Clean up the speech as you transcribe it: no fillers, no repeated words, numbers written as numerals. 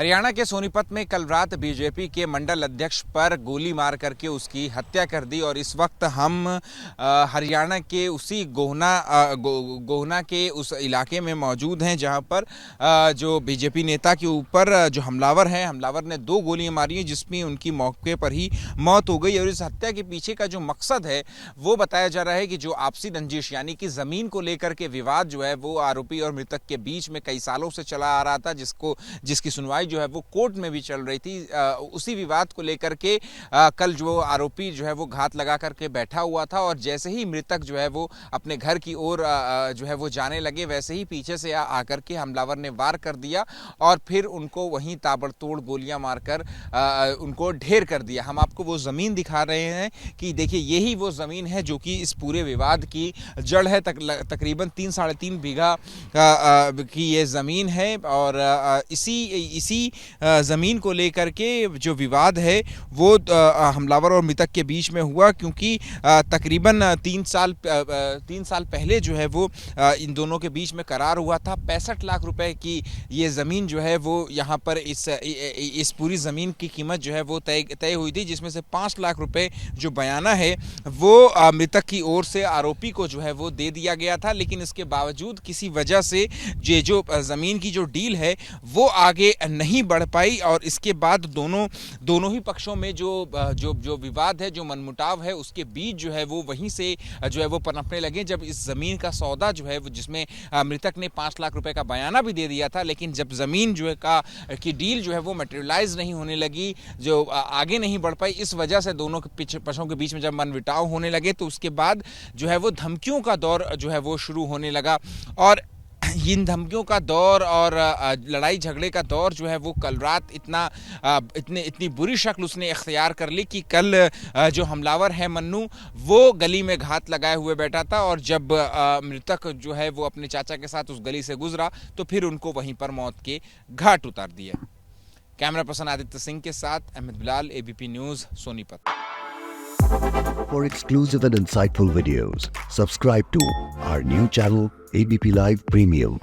हरियाणा के सोनीपत में कल रात बीजेपी के मंडल अध्यक्ष पर गोली मार करके उसकी हत्या कर दी और इस वक्त हम हरियाणा के उसी गोहना के उस इलाके में मौजूद हैं जहां पर जो बीजेपी नेता के ऊपर जो हमलावर ने 2 गोलियां मारी हैं जिसमें उनकी मौके पर ही मौत हो गई। और इस हत्या के पीछे का जो मकसद है वो बताया जा रहा है कि जो आपसी रंजिश यानी कि ज़मीन को लेकर के विवाद जो है वो आरोपी और मृतक के बीच में कई सालों से चला आ रहा था, जिसकी सुनवाई जो है वो कोर्ट में भी चल रही थी। उसी विवाद को लेकर के कल जो आरोपी जो है वो घात लगा करके बैठा हुआ था और जैसे ही मृतक जो है वो अपने घर की ओर जो है वो जाने लगे वैसे ही पीछे से आकर के हमलावर ने वार कर दिया और फिर उनको वहीं ताबड़तोड़ गोलियां मारकर उनको ढेर कर दिया। हम आपको वो ज़मीन दिखा रहे हैं कि देखिए यही वो ज़मीन है जो कि इस पूरे विवाद की जड़ है। तकरीबन 3-3.5 बीघा की ये ज़मीन है और इसी ज़मीन को लेकर के जो विवाद है वो हमलावर और मृतक के बीच में हुआ, क्योंकि तकरीबन 3 साल पहले जो है वो इन दोनों के बीच में करार हुआ था। 65 लाख रुपए की ये ज़मीन जो है वो यहाँ पर इस पूरी ज़मीन की कीमत जो है वो तय हुई थी, जिसमें से 5 लाख रुपए जो बयाना है वो मृतक की ओर से आरोपी को जो है वो दे दिया गया था। लेकिन इसके बावजूद किसी वजह से ये जो ज़मीन की जो डील है वो आगे नहीं बढ़ पाई और इसके बाद दोनों ही पक्षों में जो विवाद है, जो मनमुटाव है, उसके बीच जो है वो वहीं से जो है वो पनपने लगे। जब इस ज़मीन का सौदा जो है वो जिसमें मृतक ने 5 लाख रुपए का बयाना भी दे दिया था, लेकिन जब ज़मीन जो है की डील जो है वो मटेरियलाइज नहीं होने लगी, जो आगे नहीं बढ़ पाई, इस वजह से दोनों पक्षों के बीच में जब मनमुटाव होने लगे तो उसके बाद जो है वो धमकियों का दौर जो है वो शुरू होने लगा। और इन धमकियों का दौर और लड़ाई झगड़े का दौर जो है वो कल रात इतनी बुरी शक्ल उसने इख्तियार कर ली कि कल जो हमलावर है मन्नू वो गली में घात लगाए हुए बैठा था और जब मृतक जो है वो अपने चाचा के साथ उस गली से गुजरा तो फिर उनको वहीं पर मौत के घाट उतार दिया। कैमरा पर्सन आदित्य सिंह के साथ Ahmed Bilal, ABP news, Sonipat. For exclusive and insightful videos, subscribe to our new channel ABP Live Premium.